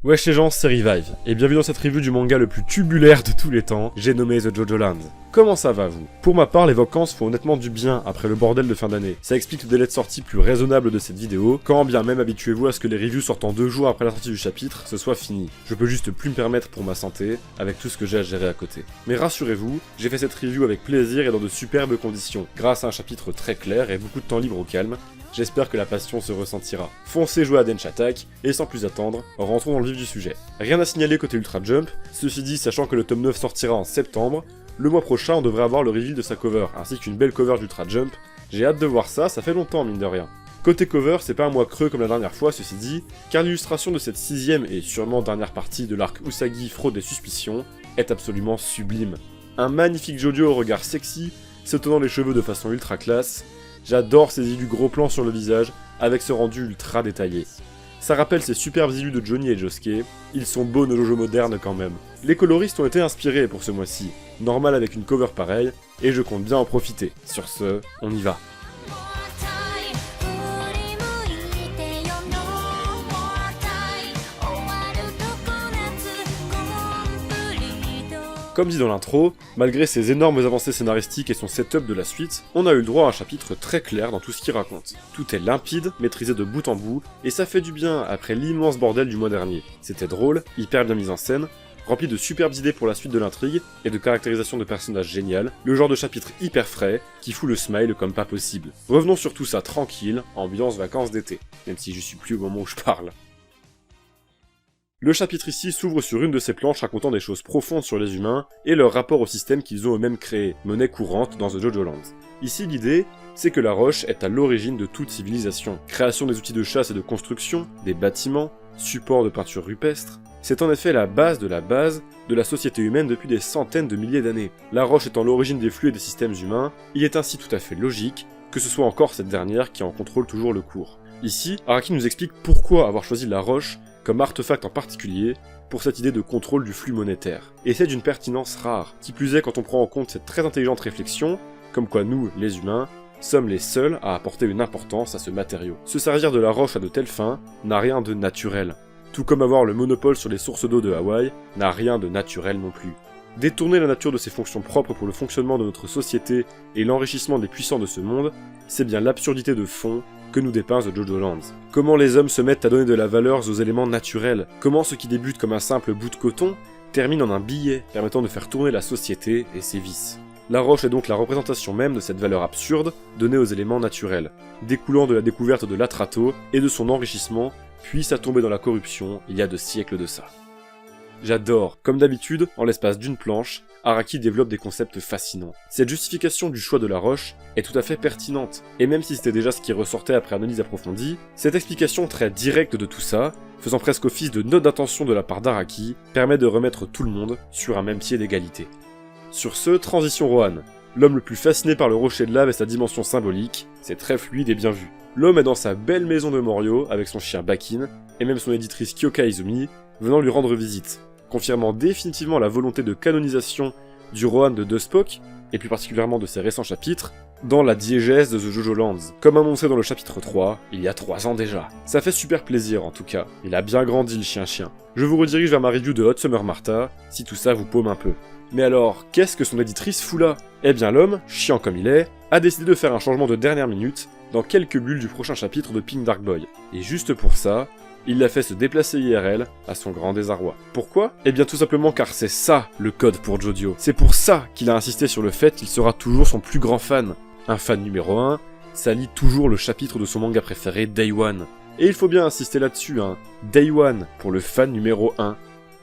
Wesh les gens, c'est Revive, et bienvenue dans cette review du manga le plus tubulaire de tous les temps, j'ai nommé The Jojo Land. Comment ça va vous? Pour ma part, les vacances font honnêtement du bien après le bordel de fin d'année. Ça explique le délai de sortie plus raisonnable de cette vidéo, quand bien même habituez-vous à ce que les reviews sortant 2 jours après la sortie du chapitre, ce soit fini. Je peux juste plus me permettre pour ma santé, avec tout ce que j'ai à gérer à côté. Mais rassurez-vous, j'ai fait cette review avec plaisir et dans de superbes conditions, grâce à un chapitre très clair et beaucoup de temps libre au calme. J'espère que la passion se ressentira. Foncez jouer à Dench Attack, et sans plus attendre, rentrons dans le vif du sujet. Rien à signaler côté Ultra Jump, ceci dit, sachant que le tome 9 sortira en septembre, le mois prochain on devrait avoir le reveal de sa cover, ainsi qu'une belle cover d'Ultra Jump. J'ai hâte de voir ça fait longtemps mine de rien. Côté cover, c'est pas un mois creux comme la dernière fois, ceci dit, car l'illustration de cette 6ème et sûrement dernière partie de l'arc Usagi Fraude et Suspicion est absolument sublime. Un magnifique Jojo au regard sexy, se tenant les cheveux de façon ultra classe. J'adore ces illus gros plans sur le visage, avec ce rendu ultra détaillé. Ça rappelle ces superbes illus de Johnny et Josuke, ils sont beaux nos Jojo modernes quand même. Les coloristes ont été inspirés pour ce mois-ci, normal avec une cover pareille, et je compte bien en profiter. Sur ce, on y va. Comme dit dans l'intro, malgré ses énormes avancées scénaristiques et son setup de la suite, on a eu le droit à un chapitre très clair dans tout ce qu'il raconte. Tout est limpide, maîtrisé de bout en bout, et ça fait du bien après l'immense bordel du mois dernier. C'était drôle, hyper bien mis en scène, rempli de superbes idées pour la suite de l'intrigue, et de caractérisation de personnages géniales, le genre de chapitre hyper frais, qui fout le smile comme pas possible. Revenons sur tout ça tranquille, ambiance vacances d'été, même si je suis plus au moment où je parle. Le chapitre ici s'ouvre sur une de ces planches racontant des choses profondes sur les humains et leur rapport au système qu'ils ont eux-mêmes créé, monnaie courante dans The Jojo Land. Ici l'idée, c'est que la roche est à l'origine de toute civilisation. Création des outils de chasse et de construction, des bâtiments, support de peinture rupestre. C'est en effet la base de la société humaine depuis des centaines de milliers d'années. La roche étant l'origine des flux et des systèmes humains, il est ainsi tout à fait logique que ce soit encore cette dernière qui en contrôle toujours le cours. Ici, Araki nous explique pourquoi avoir choisi la roche comme artefact en particulier, pour cette idée de contrôle du flux monétaire. Et c'est d'une pertinence rare, qui plus est quand on prend en compte cette très intelligente réflexion, comme quoi nous, les humains, sommes les seuls à apporter une importance à ce matériau. Se servir de la roche à de telles fins n'a rien de naturel. Tout comme avoir le monopole sur les sources d'eau de Hawaï n'a rien de naturel non plus. Détourner la nature de ses fonctions propres pour le fonctionnement de notre société et l'enrichissement des puissants de ce monde, c'est bien l'absurdité de fond que nous dépeint The Jojo Land. Comment les hommes se mettent à donner de la valeur aux éléments naturels, comment ce qui débute comme un simple bout de coton termine en un billet permettant de faire tourner la société et ses vices. La roche est donc la représentation même de cette valeur absurde donnée aux éléments naturels, découlant de la découverte de l'Atrato et de son enrichissement, puis à tomber dans la corruption il y a 2 siècles de ça. J'adore, comme d'habitude, en l'espace d'une planche, Araki développe des concepts fascinants. Cette justification du choix de la roche est tout à fait pertinente, et même si c'était déjà ce qui ressortait après analyse approfondie, cette explication très directe de tout ça, faisant presque office de note d'intention de la part d'Araki, permet de remettre tout le monde sur un même pied d'égalité. Sur ce, transition Rohan. L'homme le plus fasciné par le rocher de lave et sa dimension symbolique, c'est très fluide et bien vu. L'homme est dans sa belle maison de Morio avec son chien Bakin, et même son éditrice Kyoka Izumi, venant lui rendre visite, confirmant définitivement la volonté de canonisation du Rohan de Duspoke, et plus particulièrement de ses récents chapitres, dans la diégèse de The Jojo Lands, comme annoncé dans le chapitre 3, il y a 3 ans déjà. Ça fait super plaisir en tout cas, il a bien grandi le chien-chien. Je vous redirige vers ma review de Hot Summer Martha, si tout ça vous paume un peu. Mais alors, qu'est-ce que son éditrice fout là? Eh bien l'homme, chiant comme il est, a décidé de faire un changement de dernière minute dans quelques bulles du prochain chapitre de Pink Dark Boy. Et juste pour ça, il l'a fait se déplacer IRL à son grand désarroi. Pourquoi? Eh bien tout simplement car c'est ça le code pour Jojo. C'est pour ça qu'il a insisté sur le fait qu'il sera toujours son plus grand fan. Un fan numéro 1, ça lit toujours le chapitre de son manga préféré, Day One. Et il faut bien insister là-dessus, hein. Day One pour le fan numéro 1.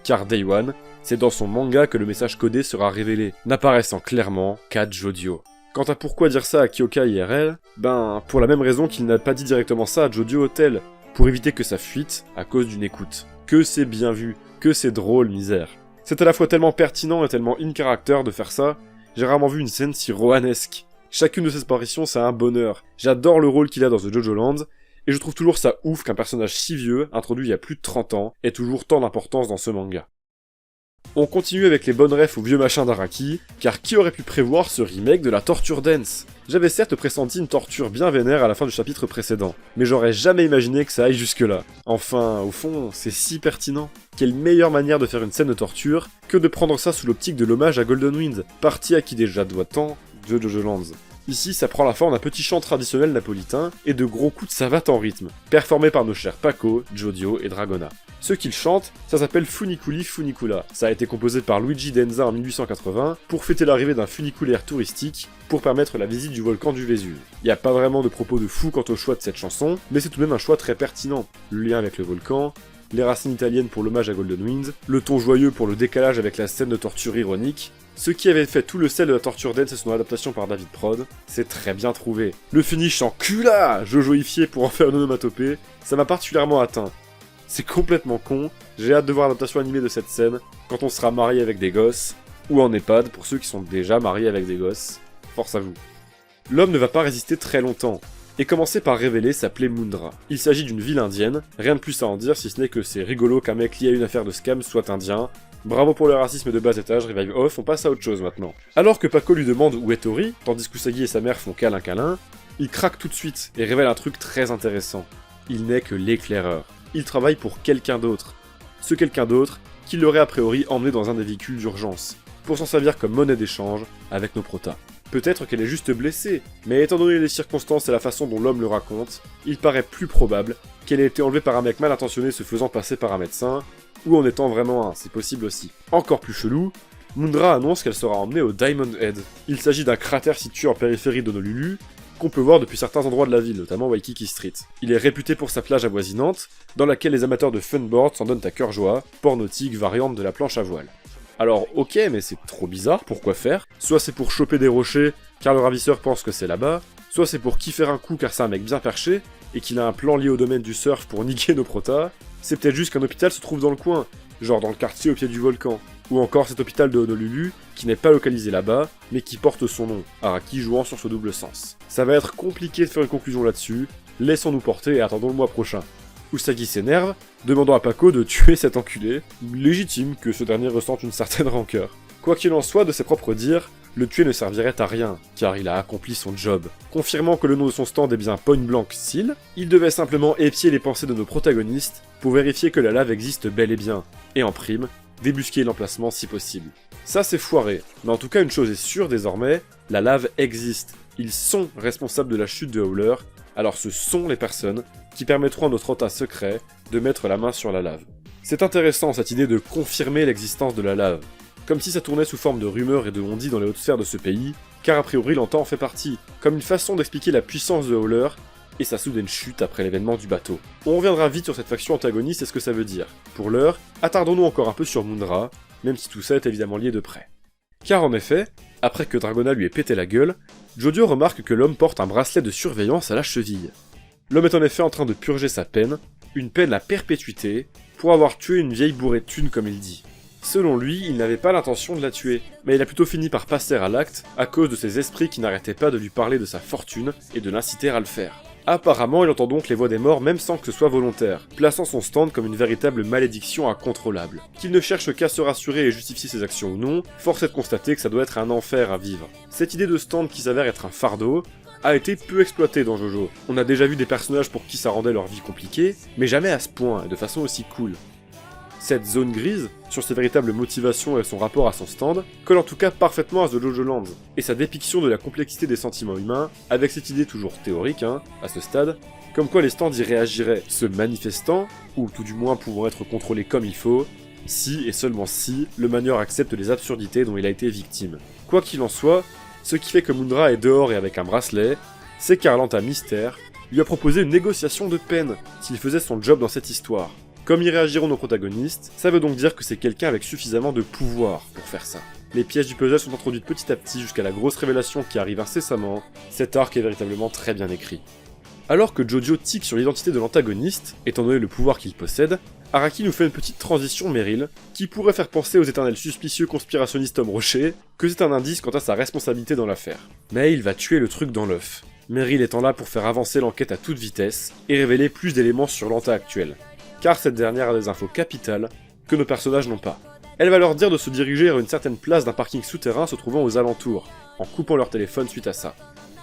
Car Day One, c'est dans son manga que le message codé sera révélé, n'apparaissant clairement qu'à Jojo. Quant à pourquoi dire ça à Kyoka IRL, ben pour la même raison qu'il n'a pas dit directement ça à Jojo Hotel, pour éviter que ça fuite à cause d'une écoute. Que c'est bien vu, que c'est drôle, misère. C'est à la fois tellement pertinent et tellement in-character de faire ça, j'ai rarement vu une scène si rohanesque. Chacune de ses apparitions, c'est un bonheur. J'adore le rôle qu'il a dans The Jojo Land, et je trouve toujours ça ouf qu'un personnage si vieux, introduit il y a plus de 30 ans, ait toujours tant d'importance dans ce manga. On continue avec les bonnes refs au vieux machin d'Araki, car qui aurait pu prévoir ce remake de la Torture Dance? J'avais certes pressenti une torture bien vénère à la fin du chapitre précédent, mais j'aurais jamais imaginé que ça aille jusque-là. Enfin, au fond, c'est si pertinent. Quelle meilleure manière de faire une scène de torture que de prendre ça sous l'optique de l'hommage à Golden Wind, partie à qui déjà doit tant de Jojo Lands. Ici, ça prend la forme d'un petit chant traditionnel napolitain et de gros coups de savate en rythme, performés par nos chers Paco, Jodio et Dragona. Ce qu'ils chantent, ça s'appelle Funiculi Funicula. Ça a été composé par Luigi Denza en 1880 pour fêter l'arrivée d'un funiculaire touristique pour permettre la visite du volcan du Vésuve. Y a pas vraiment de propos de fou quant au choix de cette chanson, mais c'est tout de même un choix très pertinent. Le lien avec le volcan, les racines italiennes pour l'hommage à Golden Wind, le ton joyeux pour le décalage avec la scène de torture ironique, ce qui avait fait tout le sel de la torture dance et son adaptation par David Prod, c'est très bien trouvé. Le finish en cula, jojoifié pour en faire une onomatopée, ça m'a particulièrement atteint. C'est complètement con, j'ai hâte de voir l'adaptation animée de cette scène quand on sera marié avec des gosses, ou en EHPAD pour ceux qui sont déjà mariés avec des gosses. Force à vous. L'homme ne va pas résister très longtemps, et commencer par révéler s'appelait Mundra. Il s'agit d'une ville indienne, rien de plus à en dire si ce n'est que c'est rigolo qu'un mec lié à une affaire de scam soit indien. Bravo pour le racisme de bas étage, revive off, on passe à autre chose maintenant. Alors que Paco lui demande où est Tori, tandis qu'Usagi et sa mère font câlin, il craque tout de suite et révèle un truc très intéressant. Il n'est que l'éclaireur. Il travaille pour quelqu'un d'autre. Ce quelqu'un d'autre qui l'aurait a priori emmené dans un des véhicules d'urgence, pour s'en servir comme monnaie d'échange avec nos protas. Peut-être qu'elle est juste blessée, mais étant donné les circonstances et la façon dont l'homme le raconte, il paraît plus probable qu'elle ait été enlevée par un mec mal intentionné se faisant passer par un médecin, ou en étant vraiment un, c'est possible aussi. Encore plus chelou, Mundra annonce qu'elle sera emmenée au Diamond Head. Il s'agit d'un cratère situé en périphérie d'Honolulu, qu'on peut voir depuis certains endroits de la ville, notamment Waikiki Street. Il est réputé pour sa plage avoisinante, dans laquelle les amateurs de funboard s'en donnent à cœur joie, port nautique variante de la planche à voile. Alors ok, mais c'est trop bizarre, pourquoi faire? Soit c'est pour choper des rochers, car le ravisseur pense que c'est là-bas, soit c'est pour kiffer un coup car c'est un mec bien perché, et qu'il a un plan lié au domaine du surf pour niquer nos protas, c'est peut-être juste qu'un hôpital se trouve dans le coin, genre dans le quartier au pied du volcan, ou encore cet hôpital de Honolulu, qui n'est pas localisé là-bas, mais qui porte son nom, Araki jouant sur ce double sens. Ça va être compliqué de faire une conclusion là-dessus, laissons-nous porter et attendons le mois prochain. Usagi s'énerve, demandant à Paco de tuer cet enculé, légitime que ce dernier ressente une certaine rancœur. Quoi qu'il en soit, de ses propres dires, le tuer ne servirait à rien, car il a accompli son job. Confirmant que le nom de son stand est bien Point Blank Seal, il devait simplement épier les pensées de nos protagonistes pour vérifier que la lave existe bel et bien, et en prime, débusquer l'emplacement si possible. Ça c'est foiré, mais en tout cas une chose est sûre désormais, la lave existe. Ils sont responsables de la chute de Howler, alors ce sont les personnes qui permettront à notre OTA secret de mettre la main sur la lave. C'est intéressant cette idée de confirmer l'existence de la lave, comme si ça tournait sous forme de rumeurs et de on-dit dans les hautes sphères de ce pays, car a priori l'Anta en fait partie, comme une façon d'expliquer la puissance de Howler et sa soudaine chute après l'événement du bateau. On reviendra vite sur cette faction antagoniste et ce que ça veut dire. Pour l'heure, attardons-nous encore un peu sur Mundra, même si tout ça est évidemment lié de près. Car en effet, après que Dragona lui ait pété la gueule, Jodio remarque que l'homme porte un bracelet de surveillance à la cheville. L'homme est en effet en train de purger sa peine, une peine à perpétuité, pour avoir tué une vieille bourrée de thunes comme il dit. Selon lui, il n'avait pas l'intention de la tuer, mais il a plutôt fini par passer à l'acte à cause de ces esprits qui n'arrêtaient pas de lui parler de sa fortune et de l'inciter à le faire. Apparemment, il entend donc les voix des morts même sans que ce soit volontaire, plaçant son stand comme une véritable malédiction incontrôlable. Qu'il ne cherche qu'à se rassurer et justifier ses actions ou non, force est de constater que ça doit être un enfer à vivre. Cette idée de stand qui s'avère être un fardeau a été peu exploitée dans Jojo. On a déjà vu des personnages pour qui ça rendait leur vie compliquée, mais jamais à ce point et de façon aussi cool. Cette zone grise, sur ses véritables motivations et son rapport à son stand, colle en tout cas parfaitement à The Jojo Lands, et sa dépiction de la complexité des sentiments humains, avec cette idée toujours théorique, à ce stade, comme quoi les stands y réagiraient, se manifestant, ou tout du moins pouvant être contrôlés comme il faut, si et seulement si le manieur accepte les absurdités dont il a été victime. Quoi qu'il en soit, ce qui fait que Mundra est dehors et avec un bracelet, c'est qu'Arlanta Mystère lui a proposé une négociation de peine s'il faisait son job dans cette histoire. Comme y réagiront nos protagonistes, ça veut donc dire que c'est quelqu'un avec suffisamment de pouvoir pour faire ça. Les pièces du puzzle sont introduites petit à petit jusqu'à la grosse révélation qui arrive incessamment, cet arc est véritablement très bien écrit. Alors que Jojo tique sur l'identité de l'antagoniste, étant donné le pouvoir qu'il possède, Araki nous fait une petite transition Meryl, qui pourrait faire penser aux éternels suspicieux conspirationnistes Homme Rocher, que c'est un indice quant à sa responsabilité dans l'affaire. Mais il va tuer le truc dans l'œuf. Meryl étant là pour faire avancer l'enquête à toute vitesse, et révéler plus d'éléments sur l'Anta actuelle. Car cette dernière a des infos capitales que nos personnages n'ont pas. Elle va leur dire de se diriger vers une certaine place d'un parking souterrain se trouvant aux alentours, en coupant leur téléphone suite à ça.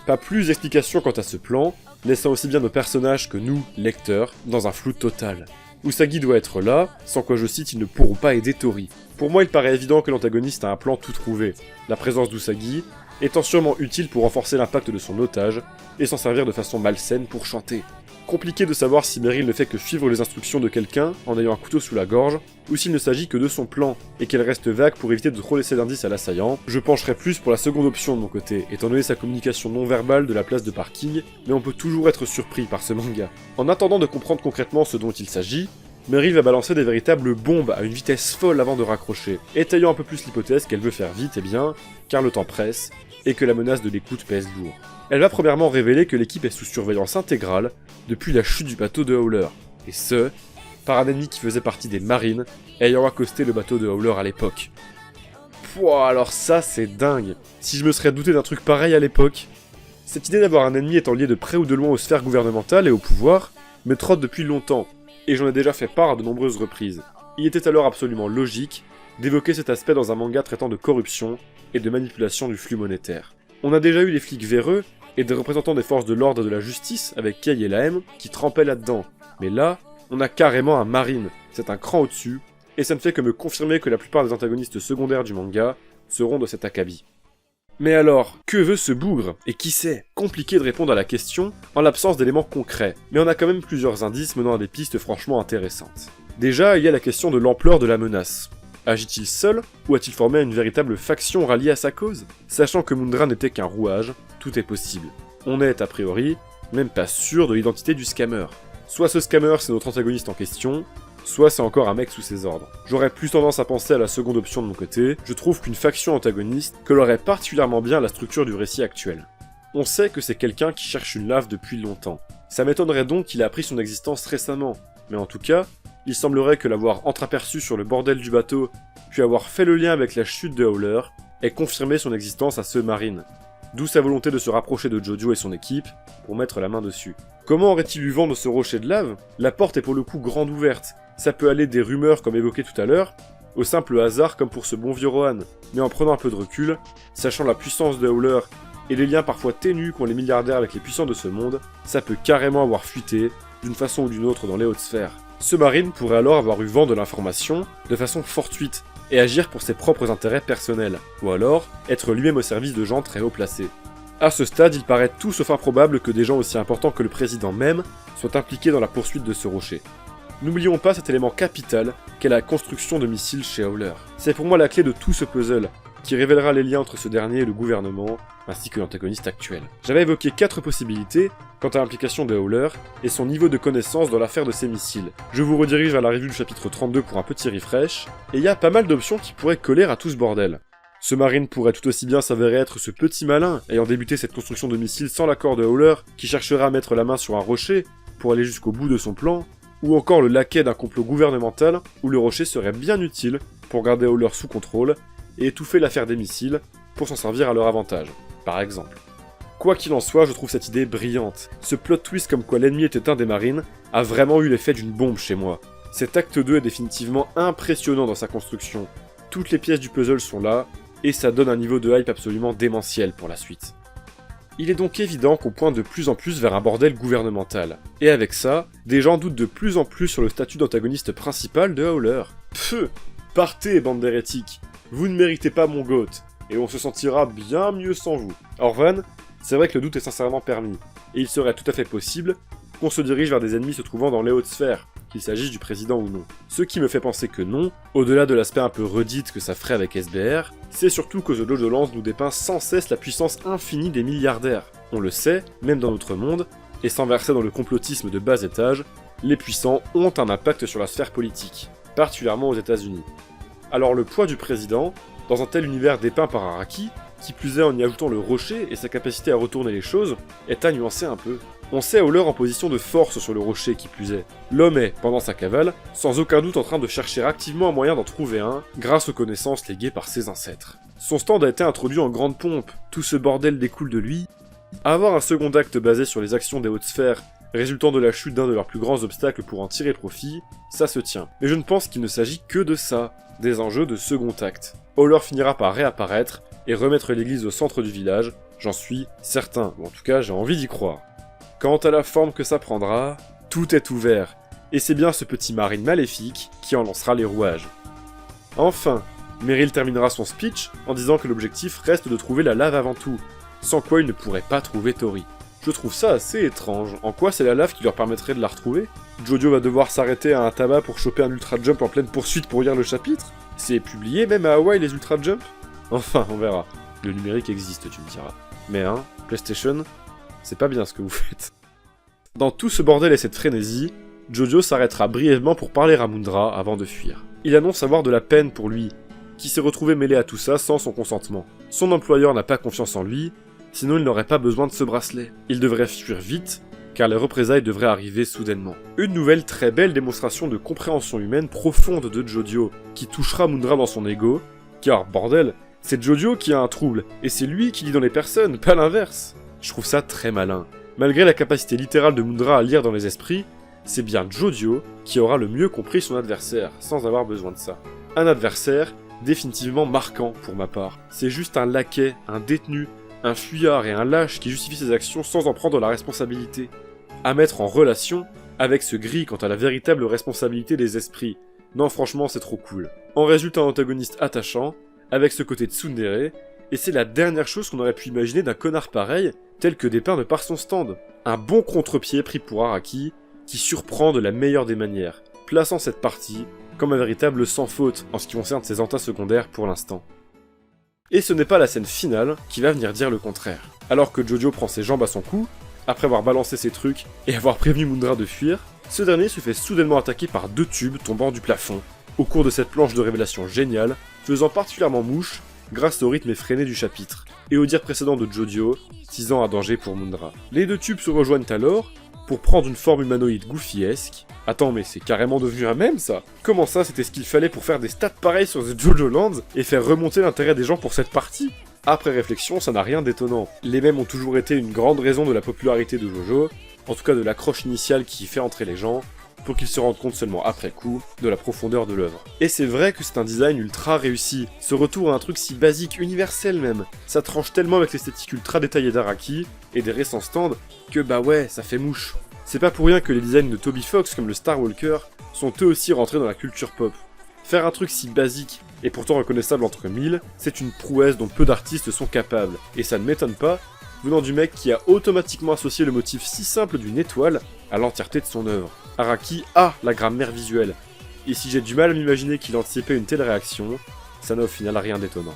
Pas plus d'explications quant à ce plan, laissant aussi bien nos personnages que nous, lecteurs, dans un flou total. Usagi doit être là, sans quoi je cite, ils ne pourront pas aider Tori. Pour moi, il paraît évident que l'antagoniste a un plan tout trouvé, la présence d'Usagi étant sûrement utile pour renforcer l'impact de son otage, et s'en servir de façon malsaine pour chanter. Compliqué de savoir si Meryl ne fait que suivre les instructions de quelqu'un en ayant un couteau sous la gorge, ou s'il ne s'agit que de son plan, et qu'elle reste vague pour éviter de trop laisser d'indices à l'assaillant. Je pencherais plus pour la seconde option de mon côté, étant donné sa communication non verbale de la place de parking, mais on peut toujours être surpris par ce manga. En attendant de comprendre concrètement ce dont il s'agit, Meryl va balancer des véritables bombes à une vitesse folle avant de raccrocher, étayant un peu plus l'hypothèse qu'elle veut faire vite et bien, car le temps presse, et que la menace de l'écoute pèse lourd. Elle va premièrement révéler que l'équipe est sous surveillance intégrale depuis la chute du bateau de Howler, et ce, par un ennemi qui faisait partie des marines ayant accosté le bateau de Howler à l'époque. Pouah, alors ça c'est dingue. Si je me serais douté d'un truc pareil à l'époque, cette idée d'avoir un ennemi étant lié de près ou de loin aux sphères gouvernementales et au pouvoir me trotte depuis longtemps, et j'en ai déjà fait part à de nombreuses reprises. Il était alors absolument logique d'évoquer cet aspect dans un manga traitant de corruption et de manipulation du flux monétaire. On a déjà eu les flics véreux et des représentants des forces de l'ordre et de la justice avec Kei et la M qui trempaient là-dedans, mais là, on a carrément un marine, c'est un cran au-dessus, et ça ne fait que me confirmer que la plupart des antagonistes secondaires du manga seront de cet acabit. Mais alors, que veut ce bougre? Et qui sait? Compliqué de répondre à la question en l'absence d'éléments concrets, mais on a quand même plusieurs indices menant à des pistes franchement intéressantes. Déjà, il y a la question de l'ampleur de la menace. Agit-il seul, ou a-t-il formé une véritable faction ralliée à sa cause? Sachant que Mundra n'était qu'un rouage, tout est possible. On est, a priori, même pas sûr de l'identité du scammer. Soit ce scammer c'est notre antagoniste en question, soit c'est encore un mec sous ses ordres. J'aurais plus tendance à penser à la seconde option de mon côté, je trouve qu'une faction antagoniste collerait particulièrement bien la structure du récit actuel. On sait que c'est quelqu'un qui cherche une lave depuis longtemps. Ça m'étonnerait donc qu'il ait appris son existence récemment, mais en tout cas, il semblerait que l'avoir entreaperçu sur le bordel du bateau, puis avoir fait le lien avec la chute de Howler, ait confirmé son existence à ce marine. D'où sa volonté de se rapprocher de Jojo et son équipe, pour mettre la main dessus. Comment aurait-il eu vent de ce rocher de lave? La porte est pour le coup grande ouverte, ça peut aller des rumeurs comme évoqué tout à l'heure, au simple hasard comme pour ce bon vieux Rohan, mais en prenant un peu de recul, sachant la puissance de Howler et les liens parfois ténus qu'ont les milliardaires avec les puissants de ce monde, ça peut carrément avoir fuité, d'une façon ou d'une autre dans les hautes sphères. Ce marine pourrait alors avoir eu vent de l'information de façon fortuite, et agir pour ses propres intérêts personnels, ou alors être lui-même au service de gens très haut placés. À ce stade, il paraît tout sauf improbable que des gens aussi importants que le président même soient impliqués dans la poursuite de ce rocher. N'oublions pas cet élément capital qu'est la construction de missiles chez Howler. C'est pour moi la clé de tout ce puzzle, qui révélera les liens entre ce dernier et le gouvernement, ainsi que l'antagoniste actuel. J'avais évoqué 4 possibilités quant à l'implication de Howler et son niveau de connaissance dans l'affaire de ces missiles. Je vous redirige vers la revue du chapitre 32 pour un petit refresh, et il y a pas mal d'options qui pourraient coller à tout ce bordel. Ce marine pourrait tout aussi bien s'avérer être ce petit malin ayant débuté cette construction de missiles sans l'accord de Howler, qui chercherait à mettre la main sur un rocher pour aller jusqu'au bout de son plan, ou encore le laquais d'un complot gouvernemental où le rocher serait bien utile pour garder Howler sous contrôle et étouffer l'affaire des missiles pour s'en servir à leur avantage, par exemple. Quoi qu'il en soit, je trouve cette idée brillante. Ce plot twist comme quoi l'ennemi était un des marines a vraiment eu l'effet d'une bombe chez moi. Cet acte 2 est définitivement impressionnant dans sa construction. Toutes les pièces du puzzle sont là, et ça donne un niveau de hype absolument démentiel pour la suite. Il est donc évident qu'on pointe de plus en plus vers un bordel gouvernemental. Et avec ça, des gens doutent de plus en plus sur le statut d'antagoniste principal de Howler. Pfff, partez bande d'hérétiques, vous ne méritez pas mon goat, et on se sentira bien mieux sans vous. Orvan, c'est vrai que le doute est sincèrement permis, et il serait tout à fait possible qu'on se dirige vers des ennemis se trouvant dans les hautes sphères, qu'il s'agisse du président ou non. Ce qui me fait penser que non, au-delà de l'aspect un peu redit que ça ferait avec SBR, c'est surtout que The Jojo Lance nous dépeint sans cesse la puissance infinie des milliardaires. On le sait, même dans notre monde, et sans verser dans le complotisme de bas étage, les puissants ont un impact sur la sphère politique, particulièrement aux États-Unis. Alors le poids du président, dans un tel univers dépeint par Araki, qui plus est en y ajoutant le rocher et sa capacité à retourner les choses, est à nuancer un peu. On sait Howler en position de force sur le rocher qui plus est. L'homme est, pendant sa cavale, sans aucun doute en train de chercher activement un moyen d'en trouver un, grâce aux connaissances léguées par ses ancêtres. Son stand a été introduit en grande pompe, tout ce bordel découle de lui. Avoir un second acte basé sur les actions des hautes sphères, résultant de la chute d'un de leurs plus grands obstacles pour en tirer profit, ça se tient. Mais je ne pense qu'il ne s'agit que de ça, des enjeux de second acte. Howler finira par réapparaître, et remettre l'église au centre du village, j'en suis certain, ou en tout cas j'ai envie d'y croire. Quant à la forme que ça prendra, tout est ouvert, et c'est bien ce petit marine maléfique qui en lancera les rouages. Enfin, Meryl terminera son speech en disant que l'objectif reste de trouver la lave avant tout, sans quoi il ne pourrait pas trouver Tori. Je trouve ça assez étrange, en quoi c'est la lave qui leur permettrait de la retrouver? Jojo va devoir s'arrêter à un tabac pour choper un ultra jump en pleine poursuite pour lire le chapitre? C'est publié même à Hawaï les ultra jump? Enfin, on verra. Le numérique existe, tu me diras. Mais hein, PlayStation, c'est pas bien ce que vous faites. Dans tout ce bordel et cette frénésie, Jojo s'arrêtera brièvement pour parler à Mundra avant de fuir. Il annonce avoir de la peine pour lui, qui s'est retrouvé mêlé à tout ça sans son consentement. Son employeur n'a pas confiance en lui, sinon il n'aurait pas besoin de ce bracelet. Il devrait fuir vite, car les représailles devraient arriver soudainement. Une nouvelle très belle démonstration de compréhension humaine profonde de Jojo, qui touchera Mundra dans son ego, car bordel, c'est Jojo qui a un trouble, et c'est lui qui lit dans les personnes, pas l'inverse. Je trouve ça très malin. Malgré la capacité littérale de Mundra à lire dans les esprits, c'est bien Jojo qui aura le mieux compris son adversaire, sans avoir besoin de ça. Un adversaire définitivement marquant pour ma part. C'est juste un laquais, un détenu, un fuyard et un lâche qui justifie ses actions sans en prendre la responsabilité. À mettre en relation avec ce gris quant à la véritable responsabilité des esprits. Non franchement c'est trop cool. En résulte un antagoniste attachant, avec ce côté tsundere, et c'est la dernière chose qu'on aurait pu imaginer d'un connard pareil, tel que dépeint de par son stand. Un bon contre-pied pris pour Araki, qui surprend de la meilleure des manières, plaçant cette partie comme un véritable sans faute en ce qui concerne ses antas secondaires pour l'instant. Et ce n'est pas la scène finale qui va venir dire le contraire. Alors que Jojo prend ses jambes à son cou, après avoir balancé ses trucs et avoir prévenu Mundra de fuir, ce dernier se fait soudainement attaquer par 2 tubes tombant du plafond, au cours de cette planche de révélation géniale, faisant particulièrement mouche grâce au rythme effréné du chapitre, et au dire précédent de Jojo, 6 ans à danger pour Mundra. Les 2 tubes se rejoignent alors, pour prendre une forme humanoïde goofy-esque. Attends, mais c'est carrément devenu un mème ça? Comment ça, c'était ce qu'il fallait pour faire des stats pareils sur The Jojo Land et faire remonter l'intérêt des gens pour cette partie? Après réflexion, ça n'a rien d'étonnant. Les mèmes ont toujours été une grande raison de la popularité de Jojo, en tout cas de l'accroche initiale qui fait entrer les gens, pour qu'ils se rendent compte seulement après coup de la profondeur de l'œuvre. Et c'est vrai que c'est un design ultra réussi, ce retour à un truc si basique, universel même, ça tranche tellement avec l'esthétique ultra détaillée d'Araki et des récents stands, que bah ouais, ça fait mouche. C'est pas pour rien que les designs de Toby Fox comme le Star Walker sont eux aussi rentrés dans la culture pop. Faire un truc si basique et pourtant reconnaissable entre mille, c'est une prouesse dont peu d'artistes sont capables, et ça ne m'étonne pas, venant du mec qui a automatiquement associé le motif si simple d'une étoile à l'entièreté de son œuvre. Araki a la grammaire visuelle, et si j'ai du mal à m'imaginer qu'il anticipait une telle réaction, ça n'a au final rien d'étonnant.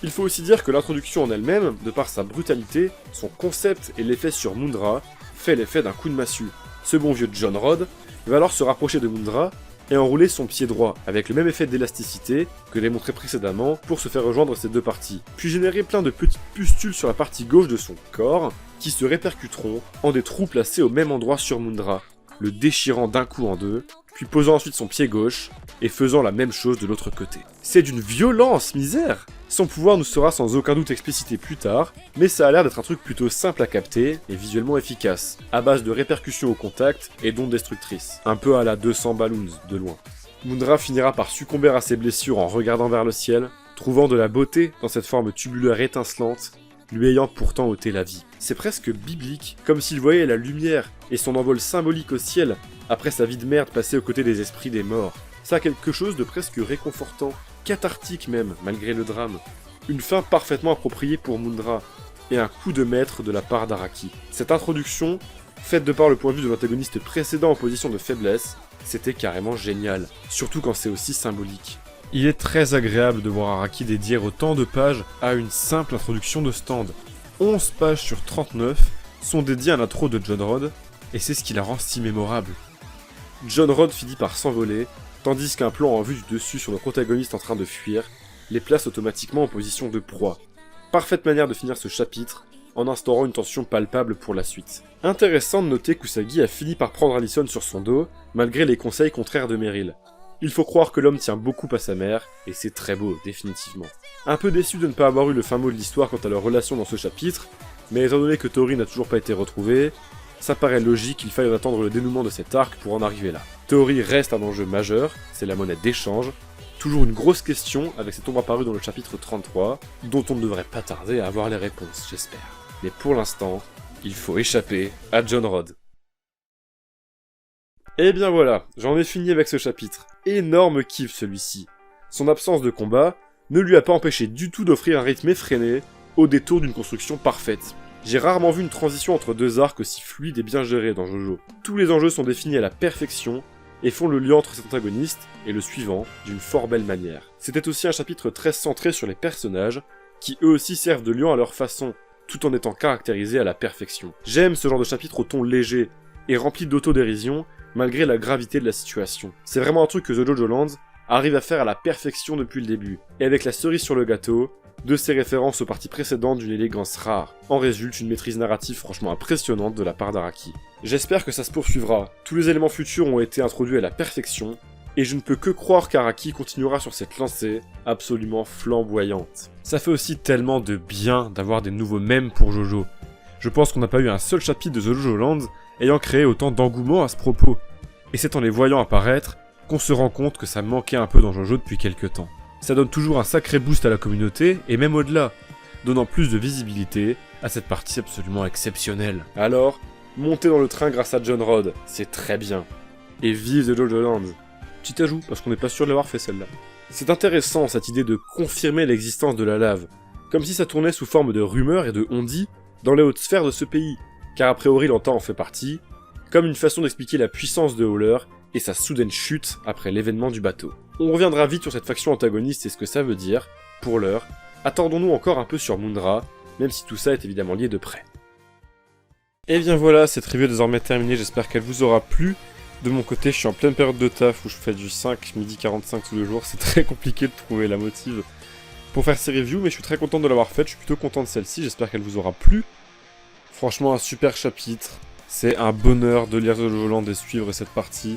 Il faut aussi dire que l'introduction en elle-même, de par sa brutalité, son concept et l'effet sur Mundra, fait l'effet d'un coup de massue. Ce bon vieux John Rod va alors se rapprocher de Mundra et enrouler son pied droit, avec le même effet d'élasticité que démontré précédemment pour se faire rejoindre ces 2 parties, puis générer plein de petites pustules sur la partie gauche de son corps, qui se répercuteront en des trous placés au même endroit sur Mundra, le déchirant d'un coup en 2, puis posant ensuite son pied gauche, et faisant la même chose de l'autre côté. C'est d'une violence, misère! Son pouvoir nous sera sans aucun doute explicité plus tard, mais ça a l'air d'être un truc plutôt simple à capter et visuellement efficace, à base de répercussions au contact et d'ondes destructrices, un peu à la 200 Balloons de loin. Mundra finira par succomber à ses blessures en regardant vers le ciel, trouvant de la beauté dans cette forme tubulaire étincelante, lui ayant pourtant ôté la vie. C'est presque biblique, comme s'il voyait la lumière et son envol symbolique au ciel, après sa vie de merde passée aux côtés des esprits des morts. Ça a quelque chose de presque réconfortant, cathartique même, malgré le drame. Une fin parfaitement appropriée pour Mundra, et un coup de maître de la part d'Araki. Cette introduction, faite de par le point de vue de l'antagoniste précédent en position de faiblesse, c'était carrément génial, surtout quand c'est aussi symbolique. Il est très agréable de voir Araki dédier autant de pages à une simple introduction de stand. 11 pages sur 39 sont dédiées à l'intro de John Rod, et c'est ce qui la rend si mémorable. John Rod finit par s'envoler, tandis qu'un plan en vue du dessus sur le protagoniste en train de fuir les place automatiquement en position de proie. Parfaite manière de finir ce chapitre, en instaurant une tension palpable pour la suite. Intéressant de noter qu'Usagi a fini par prendre Allison sur son dos, malgré les conseils contraires de Meryl. Il faut croire que l'homme tient beaucoup à sa mère, et c'est très beau, définitivement. Un peu déçu de ne pas avoir eu le fin mot de l'histoire quant à leur relation dans ce chapitre, mais étant donné que Tori n'a toujours pas été retrouvée, ça paraît logique qu'il faille attendre le dénouement de cet arc pour en arriver là. Tori reste un enjeu majeur, c'est la monnaie d'échange, Toujours une grosse question avec cette ombre apparue dans le chapitre 33, dont on ne devrait pas tarder à avoir les réponses, j'espère. Mais pour l'instant, il faut échapper à John Rod. Et bien voilà, j'en ai fini avec ce chapitre. Énorme kiff celui-ci. Son absence de combat ne lui a pas empêché du tout d'offrir un rythme effréné au détour d'une construction parfaite. J'ai rarement vu une transition entre deux arcs aussi fluide et bien gérée dans JoJo. Tous les enjeux sont définis à la perfection et font le lien entre cet antagoniste et le suivant d'une fort belle manière. C'était aussi un chapitre très centré sur les personnages, qui eux aussi servent de lien à leur façon, tout en étant caractérisés à la perfection. J'aime ce genre de chapitre au ton léger et rempli d'autodérision, malgré la gravité de la situation. C'est vraiment un truc que The JoJo Lands arrive à faire à la perfection depuis le début, et avec la cerise sur le gâteau, de ses références aux parties précédentes d'une élégance rare. En résulte une maîtrise narrative franchement impressionnante de la part d'Araki. J'espère que ça se poursuivra, tous les éléments futurs ont été introduits à la perfection, et je ne peux que croire qu'Araki continuera sur cette lancée absolument flamboyante. Ça fait aussi tellement de bien d'avoir des nouveaux mèmes pour JoJo. Je pense qu'on n'a pas eu un seul chapitre de The JoJo Lands ayant créé autant d'engouement à ce propos. Et c'est en les voyant apparaître qu'on se rend compte que ça manquait un peu dans JoJo depuis quelques temps. Ça donne toujours un sacré boost à la communauté, et même au-delà, donnant plus de visibilité à cette partie absolument exceptionnelle. Alors, montez dans le train grâce à John Rod, c'est très bien. Et vive The JoJo Lands. Petit ajout, parce qu'on n'est pas sûr de l'avoir fait celle-là. C'est intéressant cette idée de confirmer l'existence de la lave, comme si ça tournait sous forme de rumeurs et de on-dit dans les hautes sphères de ce pays, car a priori l'Antan en fait partie, comme une façon d'expliquer la puissance de Howler et sa soudaine chute après l'événement du bateau. On reviendra vite sur cette faction antagoniste et ce que ça veut dire. Pour l'heure, attendons-nous encore un peu sur Mundra, même si tout ça est évidemment lié de près. Et bien voilà, cette review est désormais terminée, j'espère qu'elle vous aura plu. De mon côté, je suis en pleine période de taf où je fais du 5, midi 45 tous les jours, c'est très compliqué de trouver la motive pour faire ces reviews, mais je suis très content de l'avoir faite, je suis plutôt content de celle-ci, j'espère qu'elle vous aura plu. Franchement, un super chapitre, c'est un bonheur de lire The JoJo Lands et suivre cette partie.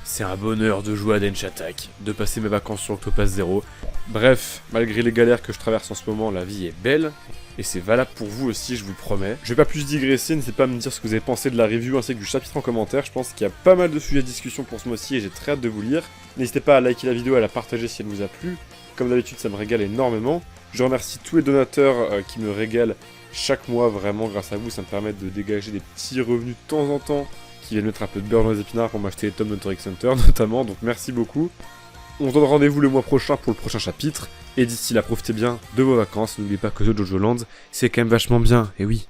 C'est un bonheur de jouer à Densha Attack, de passer mes vacances sur Octopath Zero. Bref, malgré les galères que je traverse en ce moment, la vie est belle. Et c'est valable pour vous aussi, je vous promets. Je vais pas plus digresser, n'hésitez pas à me dire ce que vous avez pensé de la review ainsi que du chapitre en commentaire. Je pense qu'il y a pas mal de sujets de discussion pour ce mois-ci et j'ai très hâte de vous lire. N'hésitez pas à liker la vidéo et à la partager si elle vous a plu. Comme d'habitude, ça me régale énormément. Je remercie tous les donateurs qui me régalent chaque mois, vraiment grâce à vous, ça me permet de dégager des petits revenus de temps en temps qui viennent mettre un peu de beurre dans les épinards pour m'acheter les tomes de Toric Center notamment, donc merci beaucoup. On se donne rendez-vous le mois prochain pour le prochain chapitre, et d'ici là profitez bien de vos vacances, n'oubliez pas que The JoJo Lands c'est quand même vachement bien, et oui.